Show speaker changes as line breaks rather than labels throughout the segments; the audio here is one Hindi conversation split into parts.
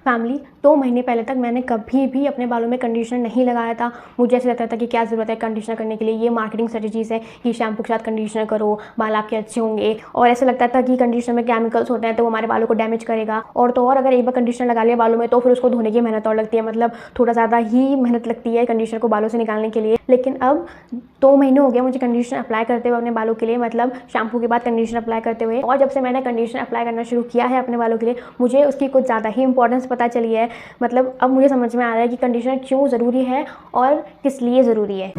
फैमिली 2 महीने पहले तक मैंने कभी भी अपने बालों में कंडीशनर नहीं लगाया था। मुझे ऐसा लगता था कि क्या ज़रूरत है कंडीशनर करने के लिए, ये मार्केटिंग स्ट्रेटजीज़ है कि शैम्पू के साथ कंडीशनर करो, बाल आपके अच्छे होंगे। और ऐसा लगता था कि कंडीशनर में केमिकल्स होते हैं तो वो हमारे बालों को डैमेज करेगा। और तो और अगर एक बार कंडीशनर लगा लिया बालों में तो फिर उसको धोने की मेहनत और लगती है, मतलब थोड़ा ज़्यादा ही मेहनत लगती है कंडीशनर को बालों से निकालने के लिए। लेकिन अब 2 महीने हो गए मुझे कंडीशनर अप्लाई करते हुए अपने बालों के लिए, मतलब शैम्पू के बाद कंडीशनर अप्लाई करते हुए। और जब से मैंने कंडीशनर अप्लाई करना शुरू किया है अपने बालों के लिए, मुझे उसकी कुछ ज़्यादा ही इंपॉर्टेंस पता चली है। मतलब अब मुझे समझ में आ रहा है कि कंडीशनर क्यों ज़रूरी है और किस लिए ज़रूरी है।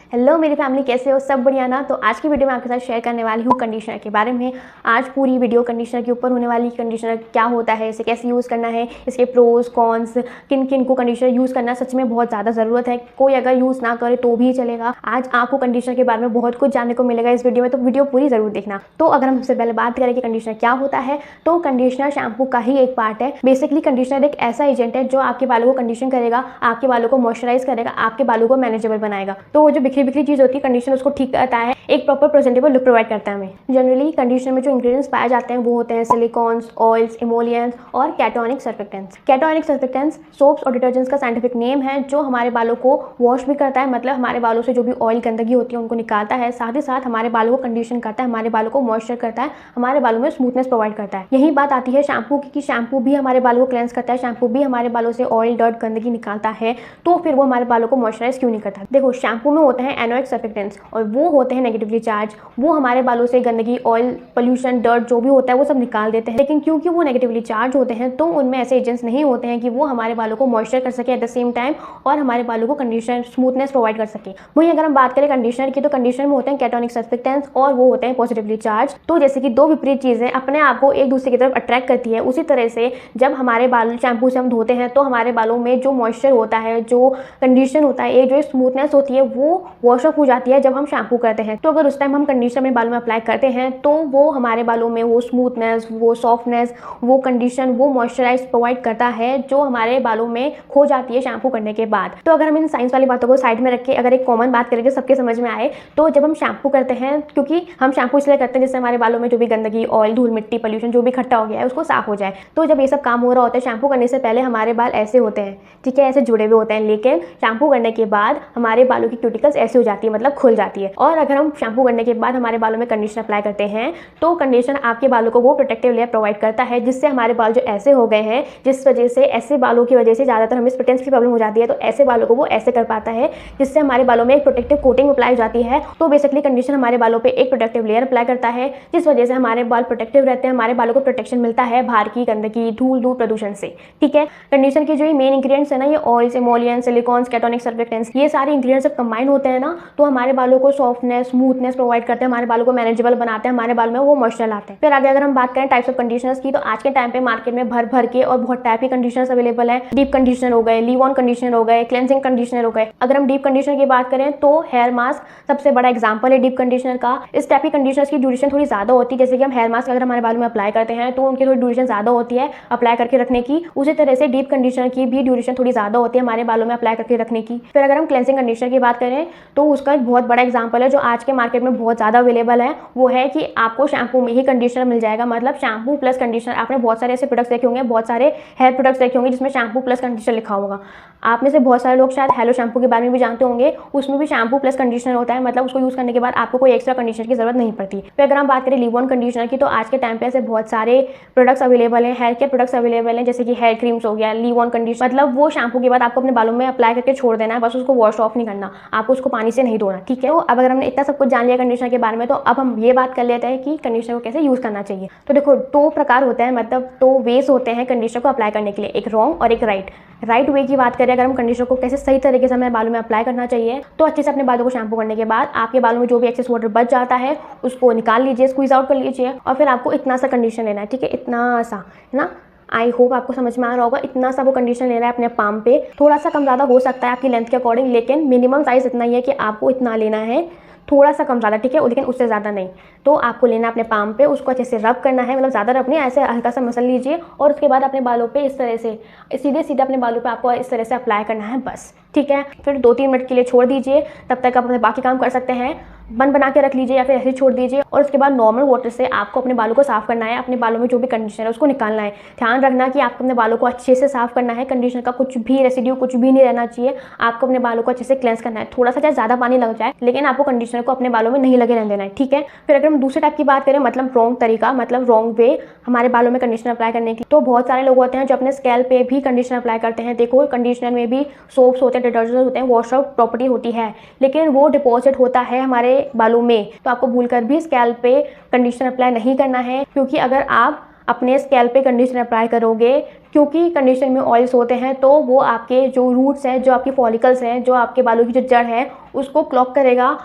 हेलो मेरी फैमिली, कैसे हो? सब बढ़िया ना? तो आज की वीडियो में आपके साथ शेयर करने वाली हूँ कंडीशनर के बारे में। आज पूरी वीडियो कंडीशनर के ऊपर होने वाली। कंडीशनर क्या होता है, इसे कैसे यूज़ करना है, इसके प्रोज कॉन्स, किन किन को कंडीशनर यूज़ करना सच में बहुत ज़्यादा ज़रूरत है। कोई अगर यूज़ ना करे तो भी चलेगा। आज आपको कंडीशनर के बारे में बहुत कुछ जानने को मिलेगा इस वीडियो में, तो वीडियो पूरी ज़रूर देखना। तो अगर हम सबसे पहले बात करें कि कंडीशनर क्या होता है, तो कंडीशनर शैम्पू का ही एक पार्ट है। बेसिकली कंडीशनर एक ऐसा एजेंट है जो आपके बालों को कंडीशन करेगा, आपके बालों को मॉइस्चराइज करेगा, आपके बालों को मैनेजेबल बनाएगा। तो वो जो बिखरी बिखरी चीज़ होती है कंडीशनर उसको ठीक करता है, एक प्रॉपर प्रेजेंटेबल लुक प्रोवाइड करता है हमें। जनरली कंडीशनर में जो इंग्रेडिएंट्स पाए जाते हैं वो होते हैं सिलिकॉन्स, ऑयल्स, इमोलियंस और cationic surfactants. Cationic surfactants soaps और डिटर्जेंट्स का साइंटिफिक नेम है जो हमारे बालों को वॉश भी करता है, मतलब हमारे बालों से जो भी ऑयल गंदगी होती है उनको निकालता है, साथ ही साथ हमारे बालों को कंडीशन करता है, हमारे बालों को मॉइस्चर करता है, हमारे बालों में स्मूथनेस प्रोवाइड करता है। यही बात आती है शैम्पू की कि शैम्पू भी हमारे बालों को क्लेंस करता है, शैम्पू भी हमारे बालों से ऑयल डर्ट गंदगी निकालता है, तो फिर वो हमारे बालों को मॉइस्चराइज क्यों नहीं करता? देखो, शैम्पू में होते हैं एनोइक सर्फेक्टेंट्स और वो होते हैं नेगेटिवली चार्ज। वो हमारे बालों से गंदगी, ऑयल, पोल्यूशन, डर्ट जो भी होता है वो सब निकाल देते हैं। लेकिन क्योंकि वो नेगेटिवली चार्ज होते हैं तो उनमें ऐसे एजेंट्स नहीं होते हैं कि वो हमारे बालों को मॉइस्चर कर सके एट द सेम टाइम और हमारे बालों को कंडीशनर, स्मूथनेस प्रोवाइड कर सके। वहीं अगर हम बात करें कंडीशनर की, तो कंडीशनर में होते हैं कैटायनिक सर्फेक्टेंट्स और वो होते हैं पॉजिटिवली चार्ज। तो जैसे कि दो विपरीत चीजें अपने आप को एक दूसरे की तरफ अट्रैक्ट करती है, उसी तरह से जब हमारे बाल शैम्पू से हम धोते हैं तो हमारे बालों में जो मॉइस्चर होता है, जो कंडीशन होता है, एक जो स्मूथनेस होती है वो वॉश ऑफ हो जाती है जब हम शैम्पू करते हैं। तो अगर उस टाइम हम कंडीशनर अपने बालों में अप्लाई करते हैं तो वो हमारे बालों में वो स्मूथनेस, वो सॉफ्टनेस, वो कंडीशन, वो मॉइस्चराइज प्रोवाइड करता है जो हमारे बालों में खो जाती है शैम्पू करने के बाद। तो अगर हम इन साइंस वाली बातों को साइड में रख के अगर एक कॉमन बात करें जो सबके समझ में आए, तो जब हम शैम्पू करते हैं, क्योंकि हम शैम्पू इसलिए करते हैं जिससे हमारे बालों में जो भी गंदगी, ऑयल, धूल, मिट्टी, पोल्यूशन जो भी इकट्ठा हो गया है उसको साफ हो जाए। तो जब ये सब काम हो रहा होता है, शैम्पू करने से पहले हमारे बाल ऐसे होते हैं, ठीक है, ऐसे जुड़े हुए होते हैं, लेकिन शैम्पू करने के बाद हमारे बालों की क्यूटिकल्स ऐसे हो जाती है, मतलब खुल जाती है। और अगर हम शैम्पू करने के बाद हमारे बालों में कंडीशनर अप्लाई करते हैं तो कंडीशनर आपके बालों को वो प्रोटेक्टिव लेयर प्रोवाइड करता है जिससे हमारे बाल जो ऐसे हो गए हैं, जिस वजह से ऐसे बालों की वजह से ज़्यादातर हमें स्प्लिटेंस की प्रॉब्लम हो जाती है, तो ऐसे बालों को वो ऐसे कर पाता है जिससे हमारे बालों में एक प्रोटेक्टिव कोटिंग अप्लाई हो जाती है। तो बेसिकली कंडीशनर हमारे बालों पर एक प्रोटेक्टिव लेयर अप्लाई करता है जिस वजह से हमारे बाल प्रोटेक्टिव रहते हैं, हमारे बालों को प्रोटेक्शन मिलता है बाहर की गंदगी, धूल, प्रदूषण से। ठीक है, कंडीशनर के जो मेन इंग्रेडिएंट्स है ना, ये ऑयल्स, इमोलियंस, सिलिकॉन्स, कैटायनिक सर्फेक्टेंट्स, ये सारे इंग्रेडिएंट्स जब कंबाइन होते हैं ना तो हमारे बालों को सॉफ्टनेस, स्मूथनेस प्रोवाइड करते हैं, हमारे बालों को मैनेजेबल बनाते हैं, हमारे बाल में वो मॉइस्चर लाते हैं। फिर आगे अगर हम बात करें टाइप्स ऑफ कंडीशनर्स की, तो आज के टाइम पे मार्केट में भर भर के और बहुत टाइप के कंडीशनर्स अवेलेबल है। डीप कंडीशनर हो गए, लीव ऑन कंडीशनर हो गए, क्लेंजिंग कंडीशनर हो गए। अगर हम डीप कंडीशनर की बात करें तो हेयर मास्क सबसे बड़ा एग्जाम्पल है डीप कंडीशनर का। इस टाइप की कंडीशनर्स की ड्यूरेशन थोड़ी ज्यादा होती है, जैसे कि हम हेयर मास्क अगर हमारे बालों में अप्लाई करते हैं तो उनकी थोड़ी ड्यूरेशन ज्यादा होती है अप्लाई करके रखने की, उसी तरह से डीप कंडीशनर की भी ड्यूरेशन थोड़ी ज्यादा होती है हमारे बालों में अप्लाई करके रखने की। फिर अगर हम क्लेंजिंग कंडीशनर की बात करें तो उसका एक बहुत बड़ा एग्जाम्पल है जो आज के मार्केट में बहुत ज्यादा अवेलेबल है, वो है कि आपको शैम्पू में ही कंडीशनर मिल जाएगा, मतलब शैम्पू प्लस कंडीशनर। आपने बहुत सारे ऐसे प्रोडक्ट्स देखे होंगे, बहुत सारे हेयर प्रोडक्ट्स देखे होंगे जिसमें शैम्पू प्लस कंडीशनर लिखा होगा। आप में से बहुत सारे लोग शायद हेलो शैम्पू के बारे में भी जानते होंगे, उसमें भी शैम्पू प्लस कंडीशनर होता है, मतलब उसको यूज करने के बाद आपको कोई एक्स्ट्रा कंडीशनर की जरूरत नहीं पड़ती। फिर अगर हम बात करें लीव ऑन कंडीशनर की, तो आज के टाइम पे ऐसे बहुत सारे प्रोडक्ट्स अवेलेबल हैं, हेयर केयर प्रोडक्ट्स अवेलेबल हैं, जैसे कि हेयर क्रीम्स हो गया, लीव ऑन कंडीशनर, मतलब वो शैम्पू के बाद आपको अपने बालों में अप्लाई करके छोड़ देना है, बस उसको वॉश ऑफ नहीं करना, आपको उसको पानी से नहीं धोना। ठीक है, अब अगर हमने इतना सब कुछ जान लिया कंडीशनर के बारे में, तो अब हम ये बात कर लेते हैं कि कंडीशनर को कैसे यूज करना चाहिए। तो देखो, 2 प्रकार होते हैं, मतलब 2 वेज होते हैं कंडीशनर को अप्लाई करने के लिए, एक रॉन्ग और एक राइट वे की बात करें, अगर हम कंडीशनर को कैसे सही तरीके से हमें बालों में अप्लाई करना चाहिए, तो अच्छे से अपने बालों को शैम्पू करने के बाद आपके बालों में जो भी एक्सेस वाटर बच जाता है उसको निकाल लीजिए, स्क्वीज आउट कर लीजिए, और फिर आपको इतना सा कंडीशनर लेना है। ठीक है, इतना सा है ना, आई होप आपको समझ में आ रहा होगा। इतना सा वो कंडीशनर लेना है अपने पाम पे, थोड़ा सा कम ज़्यादा हो सकता है आपकी लेंथ के अकॉर्डिंग, लेकिन मिनिमम साइज इतना ही है कि आपको इतना लेना है, थोड़ा सा कम ज़्यादा, ठीक है, लेकिन उससे ज़्यादा नहीं। तो आपको लेना अपने पाम पे, उसको अच्छे से रब करना है, मतलब ज़्यादा रब नहीं, ऐसे हल्का सा मसल लीजिए और उसके बाद अपने बालों पे इस तरह से सीधे सीधे अपने बालों पे आपको इस तरह से अप्लाई करना है बस। ठीक है। फिर 2-3 मिनट के लिए छोड़ दीजिए, तब तक आप अपने बाकी काम कर सकते हैं। बन बना के रख लीजिए या फिर ऐसे ही छोड़ दीजिए और उसके बाद नॉर्मल वाटर से आपको अपने बालों को साफ करना है। अपने बालों में जो भी कंडीशनर है उसको निकालना है। ध्यान रखना कि आपको अपने बालों को अच्छे से साफ करना है। कंडीशनर का कुछ भी रेसिड्यू कुछ भी नहीं रहना चाहिए। आपको अपने बालों को अच्छे से क्लेंस करना है। थोड़ा सा चाहे ज़्यादा पानी लग जाए, लेकिन आपको कंडीशनर को अपने बालों में नहीं लगे रहने देना है, ठीक है। फिर अगर हम दूसरे टाइप की बात करें, मतलब रॉन्ग तरीका, मतलब रॉन्ग वे हमारे बालों में कंडीशनर अप्लाई करने की, तो बहुत सारे लोग होते हैं जो अपने स्कैल्प पे भी कंडीशनर अप्लाई करते हैं। देखो, कंडीशनर में भी सोप्स होते हैं, डिटर्जेंट होते हैं, वॉश आउट प्रॉपर्टी होती है, लेकिन वो डिपॉजिट होता है हमारे बालों में। तो आपको भूलकर भी स्कैल्प पे कंडीशनर अप्लाई नहीं करना है, क्योंकि अगर आप अपने स्कैल्प पे कंडीशनर अप्लाई करोगे, क्योंकि कंडीशनर में ऑयल्स होते हैं, तो वो आपके जो रूट्स हैं, जो आपकी फॉलिकल्स हैं, जो आपके बालों की जो जड़ है, उसको क्लॉग करेगा।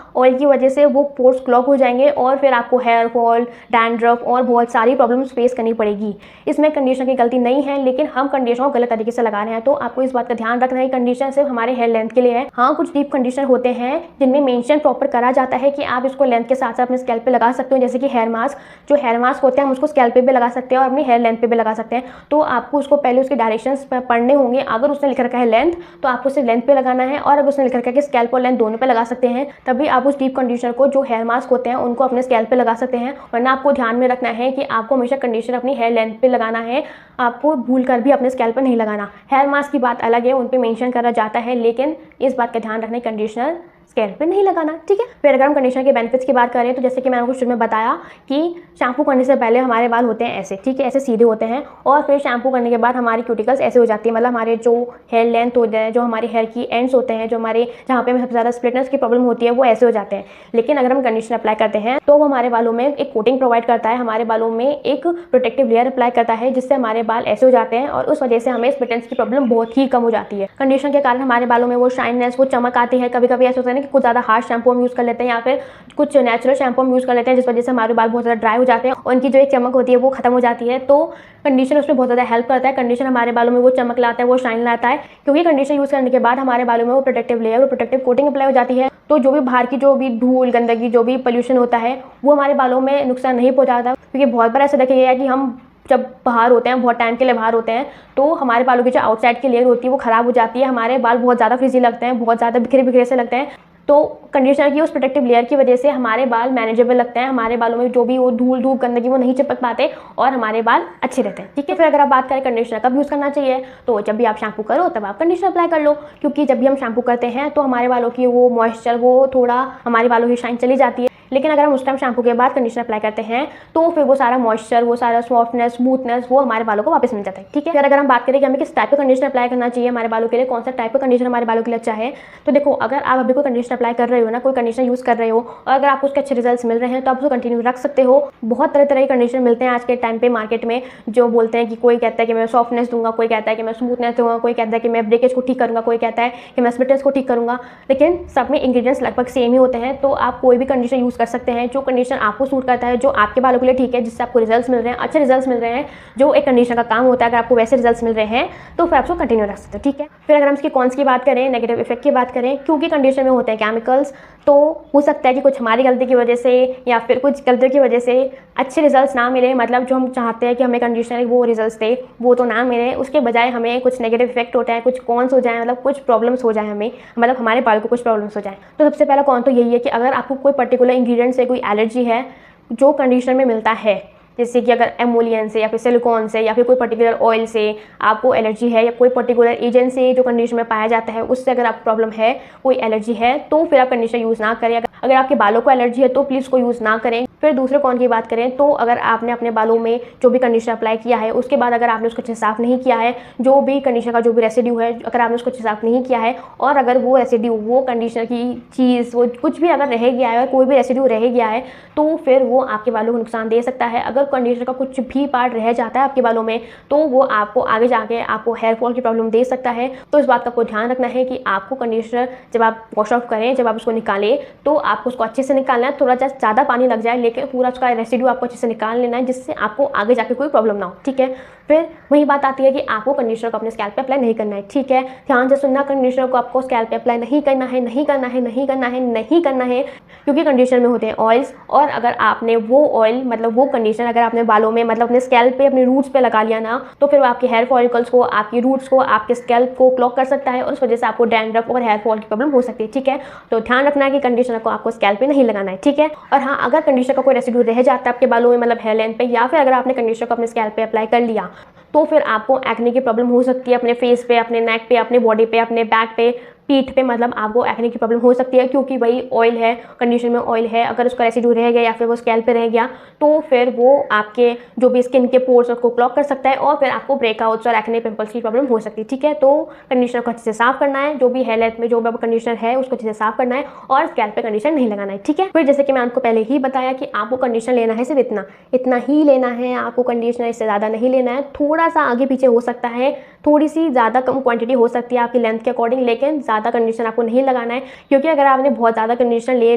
ऑयल की वजह से वो पोर्स क्लॉग हो जाएंगे और फिर आपको हेयर फॉल, डैंड्रफ और बहुत सारी प्रॉब्लम्स फेस करनी पड़ेगी। इसमें कंडीशनर की गलती नहीं है, लेकिन हम कंडीशनर को गलत तरीके से लगा रहे हैं। तो आपको इस बात का ध्यान रखना है, कंडीशनर सिर्फ हमारे हेयर लेंथ के लिए है। हाँ, कुछ डीप कंडीशनर होते हैं जिनमें मेंशन प्रॉपर करा जाता है कि आप इसको लेंथ के साथ साथ अपने स्कैल्प पे लगा सकते हो, जैसे कि हेयर मास्क। जो हेयर मास्क होते हैं हम उसको स्कैल्प पे भी लगा सकते हैं और अपनी हेयर लेंथ पे भी लगा सकते हैं। तो आपको उसको पहले उसके डायरेक्शन पढ़ने होंगे। अगर उसने लिख रखा है लेंथ, तो आपको सिर्फ लेंथ पे लगाना है, और अगर उसने लिख रखा है कि स्कैल्प और लेंथ दोनों पे लगा सकते हैं, तभी आप उस डीप कंडीशनर को, जो हेयर मास्क होते हैं, उनको अपने स्कैल्प पे लगा सकते हैं। वरना आपको ध्यान में रखना है कि आपको हमेशा कंडीशनर अपनी हेयर लेंथ पे लगाना है, आपको भूल कर भी अपने स्कैल्प पे नहीं लगाना। हेयर मास्क की बात अलग है, उन पे मेंशन करा जाता है, लेकिन इस बात का ध्यान रखना है कंडीशनर स्कैल्प पे नहीं लगाना, ठीक है। फिर अगर हम कंडीशनर के बेनिफिट्स की बात करें, तो जैसे कि मैंने आपको शुरू में बताया कि शैम्पू करने से पहले हमारे बाल होते हैं ऐसे, ठीक है, ऐसे सीधे होते हैं, और फिर शैम्पू करने के बाद हमारी क्यूटिकल्स ऐसे हो जाती है। मतलब हमारे जो हेयर लेंथ होते हैं, जो हमारे हेयर की एंड्स होते हैं, जो हमारे जहाँ पे हमें सबसे ज़्यादा स्प्लिटनेस की प्रॉब्लम होती है, वो ऐसे हो जाते हैं। लेकिन अगर हम कंडीशनर अप्लाई करते हैं तो वो हमारे बालों में एक कोटिंग प्रोवाइड करता है, हमारे बालों में एक प्रोटेक्टिव लेयर अप्लाई करता है, जिससे हमारे बाल ऐसे हो जाते हैं, और उस वजह से हमें स्प्लिटनेस की प्रॉब्लम बहुत ही कम हो जाती है। कंडीशनर के कारण हमारे बालों में वो शाइननेस, वो चमक आती है। कभी कभी ऐसा होता है कि कुछ ज़्यादा हार्श शैम्पू हम यूज़ कर लेते हैं, या फिर कुछ नेचुरल शैम्पू हम यूज़ कर लेते हैं, जिस वजह से हमारे बाल बहुत ज़्यादा ड्राई हो जाते हैं, उनकी जो एक चमक होती है वो खत्म हो जाती है। तो कंडीशनर उसमें बहुत ज़्यादा हेल्प करता है। कंडीशनर हमारे बालों में वो चमक लाता है, वो शाइन लाता है, क्योंकि कंडीशनर यूज़ करने के बाद हमारे बालों में वो प्रोटेक्टिव लेयर, वो प्रोटेक्टिव कोटिंग अप्लाई हो जाती है। तो जो भी बाहर की जो भी धूल, गंदगी, जो भी पोल्यूशन होता है, वो हमारे बालों में नुकसान नहीं पहुँचाता। क्योंकि बहुत बार ऐसा देखा गया है कि हम जब बाहर होते हैं, बहुत टाइम के लिए बाहर होते हैं, तो हमारे बालों की जो आउटसाइड की लेयर होती है वो ख़राब हो जाती है। हमारे बाल बहुत ज़्यादा फ्रिजी लगते हैं, बहुत ज़्यादा बिखरे बिखरे से लगते हैं। तो कंडीशनर की उस प्रोटेक्टिव लेयर की वजह से हमारे बाल मैनेजेबल लगते हैं। हमारे बालों में जो भी वो धूल धूप गंदगी वो नहीं चिपक पाते, और हमारे बाल अच्छे रहते हैं, ठीक है। फिर अगर आप बात करें कंडीशनर कब यूज़ करना चाहिए, तो जब भी आप शैम्पू करो तब आप कंडीशनर अप्लाई कर लो, क्योंकि जब भी हम शैम्पू करते हैं तो हमारे बालों की वो मॉइस्चर, वो थोड़ा हमारे बालों की शाइन चली जाती है। लेकिन अगर हम उस टाइम शैम्पू के बाद कंडीशनर अप्लाई करते हैं, तो फिर वो सारा मॉइस्चर, वो सारा सॉफ्टनेस, स्मूथनेस, वो हमारे बालों को वापस मिल जाता है, ठीक है। फिर अगर हम बात करें कि हमें किस टाइप का कंडीशनर अप्लाई करना चाहिए हमारे बालों के लिए, कौन सा टाइप का कंडीशनर हमारे बालों के लिए अच्छा है, तो देखो, अगर आप अभी कोई कंडीशनर अप्लाई कर रहे हो ना, कोई कंडीशनर यूज़ कर रहे हो, और अगर आपको उसके अच्छे रिजल्ट्स मिल रहे हैं, तो आप उसको कंटिन्यू रख सकते हो। बहुत तरह तरह के कंडीशनर मिलते हैं आज के टाइम पे मार्केट में, जो बोलते हैं कि कोई कहता है कि मैं सॉफ्टनेस दूंगा, कोई कहता है कि मैं स्मूथनेस दूंगा, कोई कहता है कि मैं ब्रेकेज को ठीक करूंगा, कोई कहता है कि मैं स्प्लिटनेस को ठीक करूंगा। लेकिन सब में इंग्रेडिएंट्स लगभग सेम ही होते हैं। तो आप कोई भी कंडीशनर यूज़ कर सकते हैं, जो कंडीशनर आपको सूट करता है, जो आपके बालों के लिए ठीक है, जिससे आपको रिजल्ट्स मिल रहे हैं, अच्छे रिजल्ट्स मिल रहे हैं, जो एक कंडीशनर का काम होता है। अगर आपको वैसे रिजल्ट्स मिल रहे हैं तो फिर आप उसको कंटिन्यू रख सकते हो, ठीक है। फिर अगर हम इसकी कॉन्स की बात करें, नेगेटिव इफेक्ट की बात करें, क्योंकि कंडीशनर में होते हैं केमिकल्स, तो हो सकता है कि कुछ हमारी गलती की वजह से या फिर कुछ गलतियों की वजह से अच्छे रिजल्ट्स ना मिले। मतलब जो हम चाहते हैं कि हमें कंडीशनर वो रिजल्ट्स दे, वो तो ना मिले, उसके बजाय हमें कुछ नेगेटिव इफेक्ट होता है, कुछ कॉन्स हो जाए, मतलब कुछ प्रॉब्लम्स हो जाए हमें, मतलब हमारे बाल को कुछ प्रॉब्लम्स हो जाए। तो सबसे पहला कॉन तो यही है कि अगर आपको कोई पर्टिकुलर इंग्रेडिएंट से कोई एलर्जी है जो कंडीशनर में मिलता है, जैसे कि अगर एमोलियन से या फिर सिलिकॉन से या फिर कोई पर्टिकुलर ऑयल से आपको एलर्जी है, या कोई पर्टिकुलर एजेंट से जो कंडीशनर में पाया जाता है उससे अगर आपको प्रॉब्लम है, कोई एलर्जी है, तो फिर आप कंडीशनर यूज़ ना करें। अगर आपके बालों को एलर्जी है तो प्लीज़ को यूज़ ना करें। फिर दूसरे कौन की बात करें, तो अगर आपने अपने बालों में जो भी कंडीशनर अप्लाई किया है, उसके बाद अगर आपने उसको अच्छे साफ़ नहीं किया है, जो भी कंडीशनर का जो भी रेसिड्यू है, अगर आपने उसको अच्छे साफ़ नहीं किया है, और अगर वो रेसिड्यू, वो कंडीशनर की चीज़, वो कुछ भी अगर रह गया है, और कोई भी रेसिड्यू रह गया है, तो फिर वो आपके बालों को नुकसान दे सकता है। अगर कंडीशनर का कुछ भी पार्ट रह जाता है आपके बालों में, तो वो आपको आगे जाके आपको हेयर फॉल की प्रॉब्लम दे सकता है। तो इस बात का आपको ध्यान रखना है कि आपको कंडीशनर जब आप वॉश ऑफ करें, जब आप उसको निकालें, तो आपको उसको अच्छे से निकालना है। थोड़ा ज़्यादा पानी लग जाए, लेकिन पूरा उसका रेसिड्यू आपको अच्छे से निकाल लेना है, जिससे आपको आगे जाके कोई प्रॉब्लम ना हो, ठीक है। फिर वही बात आती है कि आपको कंडीशनर को अपने स्कैल्प पे अप्लाई नहीं करना है, ठीक है। ध्यान से सुनना, कंडीशनर को आपको स्कैल्प पे अप्लाई नहीं करना है, नहीं करना है, नहीं करना है, नहीं करना है, क्योंकि कंडीशनर में होते हैं ऑयल्स, और अगर आपने वो ऑयल, मतलब वो कंडीशनर अगर आपने बालों में मतलब अपने स्कैल्प पे, अपने रूट्स पे लगा लिया ना, तो फिर वो आपके हेयर फॉलिकल्स को, आपकी रूट्स को, आपके स्कैल्प को क्लॉग कर सकता है और उस वजह से आपको डैंड्रफ और हेयर फॉल की प्रॉब्लम हो सकती है। ठीक है, तो ध्यान रखना है कि कंडीशनर को आपको स्कैल्प पे नहीं लगाना है। ठीक है, और हाँ, अगर कंडीशनर का कोई रेसिड्यू रह जाता है आपके बालों में, मतलब हेयर लेंथ पे, या फिर अगर आपने कंडीशनर को अपने स्कैल्प पे अप्लाई कर लिया, तो फिर आपको एक्ने की प्रॉब्लम हो सकती है अपने फेस पे, अपने नेक पे, अपने बॉडी पे, अपने बैक पे, पीठ पे, मतलब आपको एक्ने की प्रॉब्लम हो सकती है, क्योंकि वही ऑयल है, कंडीशनर में ऑयल है। अगर उसका रेसिड्यू रह गया या फिर वो स्कैल्प पे रह गया, तो फिर वो आपके जो भी स्किन के पोर्स को क्लॉग कर सकता है और फिर आपको ब्रेकआउट्स और एक्ने पिंपल्स की प्रॉब्लम हो सकती है। ठीक है, तो कंडीशनर को अच्छे से साफ करना है, जो भी हेयर लेंथ में जो भी कंडीशनर है उसको अच्छे से साफ करना है और स्कैल्प पे कंडीशनर नहीं लगाना है। ठीक है, फिर जैसे कि मैं आपको पहले ही बताया कि आपको कंडीशनर लेना है सिर्फ इतना ही लेना है, आपको कंडीशनर इससे ज़्यादा नहीं लेना है। थोड़ा सा आगे पीछे हो सकता है, थोड़ी सी ज़्यादा कम क्वांटिटी हो सकती है आपकी लेंथ के अकॉर्डिंग, लेकिन ज़्यादा कंडीशनर आपको नहीं लगाना है, क्योंकि अगर आपने बहुत ज़्यादा कंडीशनर ले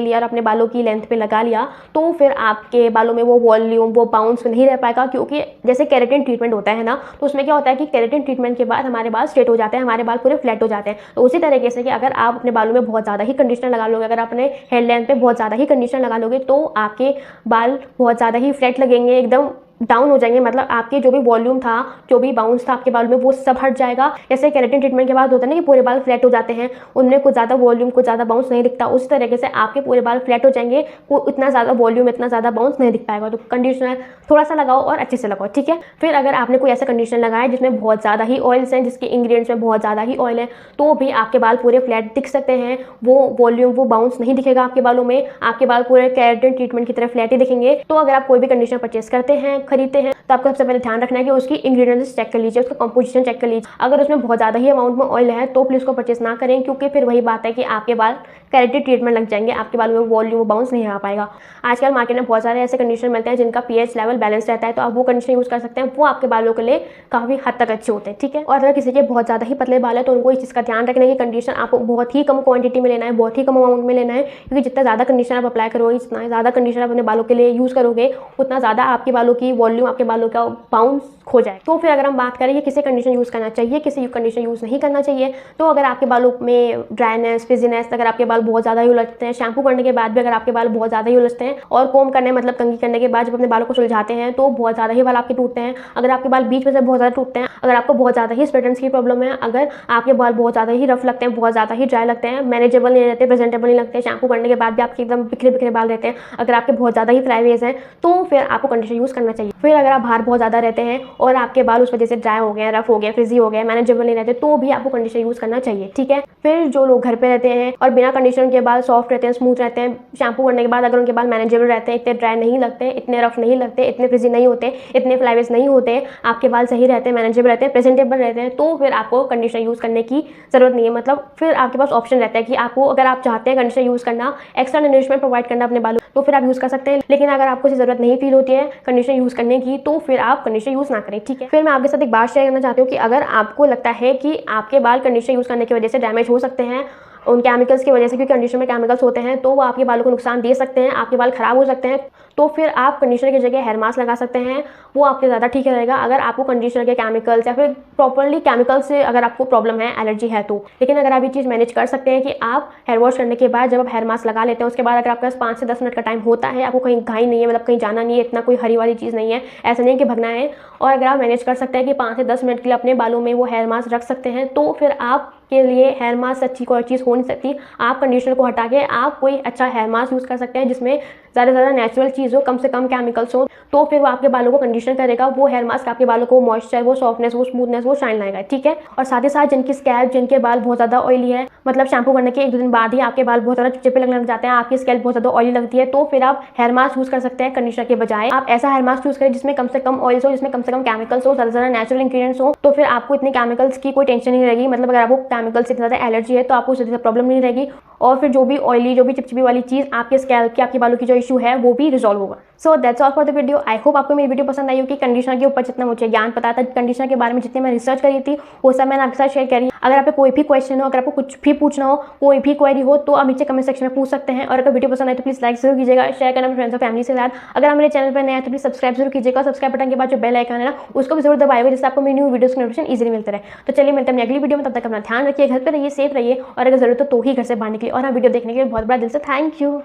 लिया और अपने बालों की लेंथ पे लगा लिया, तो फिर आपके बालों में वो वॉल्यूम, वो बाउंस नहीं रह पाएगा। क्योंकि जैसे केराटिन ट्रीटमेंट होता है ना, तो उसमें क्या होता है कि केराटिन ट्रीटमेंट के बाद हमारे बाल स्ट्रेट हो जाते हैं, हमारे बाल पूरे फ्लैट हो जाते हैं। तो उसी तरीके से कि अगर आप अपने बालों में बहुत ज़्यादा ही कंडीशनर लगा लोगे, अगर अपने हेयर लेंथ पे बहुत ज़्यादा ही कंडीशनर लगा लोगे, तो आपके बाल बहुत ज़्यादा ही फ्लैट लगेंगे, एकदम डाउन हो जाएंगे। मतलब आपके जो भी वॉल्यूम था, जो भी बाउंस था आपके बाल में, वो सब हट जाएगा। जैसे केराटिन ट्रीटमेंट के बाद होता है ना कि पूरे बाल फ्लैट हो जाते हैं, उनमें कुछ ज़्यादा वॉल्यूम, कुछ ज़्यादा बाउंस नहीं दिखता, उस तरीके से आपके पूरे बाल फ्लैट हो जाएंगे, वो इतना ज़्यादा वॉल्यूम, इतना ज़्यादा बाउंस नहीं दिख पाएगा। तो कंडीशनर थोड़ा सा लगाओ और अच्छे से लगाओ। ठीक है, फिर अगर आपने कोई ऐसा कंडीशनर लगाया जिसमें बहुत ज़्यादा ही ऑयल्स हैं, जिसके इंग्रेडिएंट्स में बहुत ज़्यादा ही ऑयल है, तो भी आपके बाल पूरे फ्लैट दिख सकते हैं, वो वॉल्यूम, वो बाउंस नहीं दिखेगा आपके बालों में, आपके बाल पूरे केराटिन ट्रीटमेंट की तरह फ्लैट ही दिखेंगे। तो अगर आप कोई भी कंडीशनर परचेस करते हैं, खरीदते हैं, तो आपको सबसे पहले ध्यान रखना है कि उसकी इंग्रेडिएंट्स चेक कर लीजिए, उसका कंपोजिशन चेक कर लीजिए। अगर उसमें बहुत ज़्यादा ही अमाउंट में ऑयल है तो प्लीज़ उसको परचेस ना करें, क्योंकि फिर वही बात है कि आपके बाल केराटिन ट्रीटमेंट लग जाएंगे, आपके बालों में वॉल्यूम, बाउंस नहीं आ पाएगा। आजकल मार्केट में बहुत सारे ऐसे कंडीशनर मिलते हैं जिनका पीएच लेवल बैलेंस रहता है, तो आप वो कंडीशनर यूज़ कर सकते हैं, वो आपके बालों के लिए काफ़ी हद तक अच्छे होते हैं। ठीक है, और अगर किसी के बहुत ज़्यादा ही पतले बाल है तो उनको इस चीज़ का ध्यान रखना है कि कंडीशनर आपको बहुत ही कम क्वांटिटी में लेना है, बहुत ही कम अमाउंट में लेना है, क्योंकि जितना ज़्यादा कंडीशनर आप अप्लाई करोगे, जितना ज़्यादा कंडीशनर अपने बालों के लिए यूज़ करोगे, उतना ज़्यादा आपके बालों की वॉल्यूम, आपके बालों का बाउंस खो जाए। तो फिर अगर हम बात करें कि किसी कंडीशन यूज़ करना चाहिए, किसी कंडीशन यूज़ नहीं करना चाहिए, तो अगर आपके बालों में ड्राइनेस, फिजीनेस, अगर आपके बाल बहुत ज़्यादा ही उलझते हैं, शैम्पू करने के बाद भी अगर आपके बाल बहुत ज़्यादा ही उलझते हैं, और कोम करने मतलब कंघी करने के बाद जब अपने बालों को सुलझाते हैं तो बहुत ज़्यादा ही बाल आपके टूटते हैं, अगर आपके बाल बीच में से बहुत ज़्यादा टूटते हैं, अगर आपको बहुत ज़्यादा ही स्प्लिट एंड्स की प्रॉब्लम है, अगर आपके बाल बहुत ज़्यादा ही रफ लगते हैं, बहुत ज़्यादा ही ड्राई लगते हैं, मैनेजेबल नहीं रहते, प्रेजेंटेबल नहीं लगते, शैम्पू करने के बाद भी आपके एकदम बिखरे बिखरे बाल रहते हैं, अगर आपके बहुत ज़्यादा ही फ्राईवेज हैं, तो फिर आपको कंडीशनर यूज़ करना चाहिए। फिर अगर आप बाहर बहुत ज़्यादा रहते हैं और आपके बाल उस वजह से ड्राई हो गए, रफ हो गए, फ्रिजी हो गए, मैनेजेबल नहीं रहते, तो भी आपको कंडीशनर यूज़ करना चाहिए। ठीक है, फिर जो लोग घर पे रहते हैं और बिना कंडीशनर के बाल सॉफ्ट रहते हैं, स्मूथ रहते हैं, शैम्पू करने के बाद अगर उनके बाल मैनेजेबल रहते हैं, इतने ड्राई नहीं लगते, इतने रफ नहीं लगते, इतने फ्रिजी नहीं होते, इतने फ्लाईवेज नहीं होते, आपके बाल सही रहते हैं, मैनेजेबल रहते हैं, प्रेजेंटेबल रहते हैं, तो फिर आपको कंडीशनर यूज़ करने की ज़रूरत नहीं है। मतलब फिर आपके पास ऑप्शन रहता है कि आपको, अगर आप चाहते हैं कंडीशनर यूज़ करना, एक्स्ट्रा नरिशमेंट प्रोवाइड करना अपने बालों, तो फिर आप यूज़ कर सकते हैं। लेकिन अगर आपको ज़रूरत नहीं फील होती है कंडीशनर यूज़ करने की, तो फिर आप कंडीशनर यूज़ ना करें। ठीक है, फिर मैं आपके साथ एक बात शेयर करना चाहती हूँ कि अगर आपको लगता है कि आपके बाल कंडीशनर यूज़ करने की वजह से डैमेज हो सकते हैं उन केमिकल्स की वजह से, क्योंकि कंडीशनर में केमिकल्स होते हैं, तो वो आपके बालों को नुकसान दे सकते हैं, आपके बाल खराब हो सकते हैं, तो फिर आप कंडीशनर की जगह हेयर मास्क लगा सकते हैं, वो आपके ज़्यादा ठीक रहेगा। अगर आपको कंडीशनर के केमिकल्स या फिर प्रॉपर्ली केमिकल्स से अगर आपको प्रॉब्लम है, एलर्जी है तो। लेकिन अगर आप ये चीज़ मैनेज कर सकते हैं कि आप हेयर वॉश करने के बाद जब आप हेयर मास्क लगा लेते हैं, उसके बाद अगर आपके पास 5 से 10 मिनट का टाइम होता है, आपको कहीं घाई नहीं है, मतलब कहीं जाना नहीं है, इतना कोई हरी वाली चीज़ नहीं है, ऐसा नहीं कि भगना है, और अगर आप मैनेज कर सकते हैं कि 5 से 10 मिनट के लिए अपने बालों में वो हेयर मास्क रख सकते हैं, तो फिर आप के लिए हेयर मास्क अच्छी कोई चीज़ हो नहीं सकती। आप कंडीशनर को हटा के आप कोई अच्छा हेयर मास्क यूज़ कर सकते हैं जिसमें ज़्यादा से ज़्यादा नेचुरल चीज़ हो, कम से कम केमिकल्स हो, तो फिर वो आपके बालों को कंडीशन करेगा। वो हेयर मास्क आपके बालों को मॉइस्चर, वो सॉफ्टनेस, वो स्मूथनेस, वो शाइन लाएगा। ठीक है, और साथ ही साथ जिनकी स्कैल्प, जिनके बाल बहुत ज़्यादा ऑयली है, मतलब शैम्पू करने के 1-2 दिन बाद ही आपके बाल बहुत ज़्यादा चिपचिपे लगने लग जाते हैं, आपकी स्कैल्प बहुत ज़्यादा ऑयली लगती है, तो फिर आप हेयर मास्क यूज़ कर सकते हैं कंडीशनर के बजाय। आप ऐसा हेयर मास्क यूज़ करें जिसमें कम से कम ऑयल्स हो, जिसमें कम से कम केमिकल्स हो, ज़्यादा से ज़्यादा नेचुरल इंग्रेडिएंट्स हो, तो फिर आपको इतने केमिकल्स की कोई टेंशन नहीं रहेगी। मतलब अगर आपको केमिकल से ज़्यादा एलर्जी है तो आपको उससे प्रॉब्लम नहीं रहेगी, और फिर जो भी ऑयली, जो भी चिपचिपी वाली चीज़ आपके स्कैल्प की, आपके बालों की जो इशू है, वो भी रिजॉल्व होगा। So that's all for the video. I hope आपको मेरी वीडियो पसंद आई होगी। कंडीशनर के ऊपर जितना मुझे ज्ञान पता था, कंडीशनर के बारे में जितनी मैं रिसर्च करी थी, वो सब मैंने आपके साथ शेयर करी। अगर आपको कोई भी क्वेश्चन हो, अगर आपको कुछ भी पूछना हो, कोई भी क्वेरी हो, तो आप नीचे कमेंट सेक्शन में पूछ सकते हैं। और अगर वीडियो पसंद आए तो प्लीज़ लाइक जरूर कीजिएगा, शेयर करना अपने फ्रेंड्स और फैमिली के साथ। अगर आप मेरे चैनल पर नए हैं तो प्लीज़ सब्सक्राइब जरूर कीजिएगा। सब्सक्राइब बटन के बाद जो बेल आइकन है ना, उसको भी जरूर दबाइएगा, जिससे आपको मेरी न्यू वीडियोस की नोटिफिकेशन ईजिली मिलते रहे। तो चलिए मिलते हैं अपनी अगली वीडियो में, तब तक अपना ध्यान रखिए, घर पर रहिए, सेफ रहिए, और अगर जरूरत हो तो ही घर से बाहर निकलिए। और हाँ, वीडियो देखने के लिए बहुत बड़ा दिल से थैंक यू।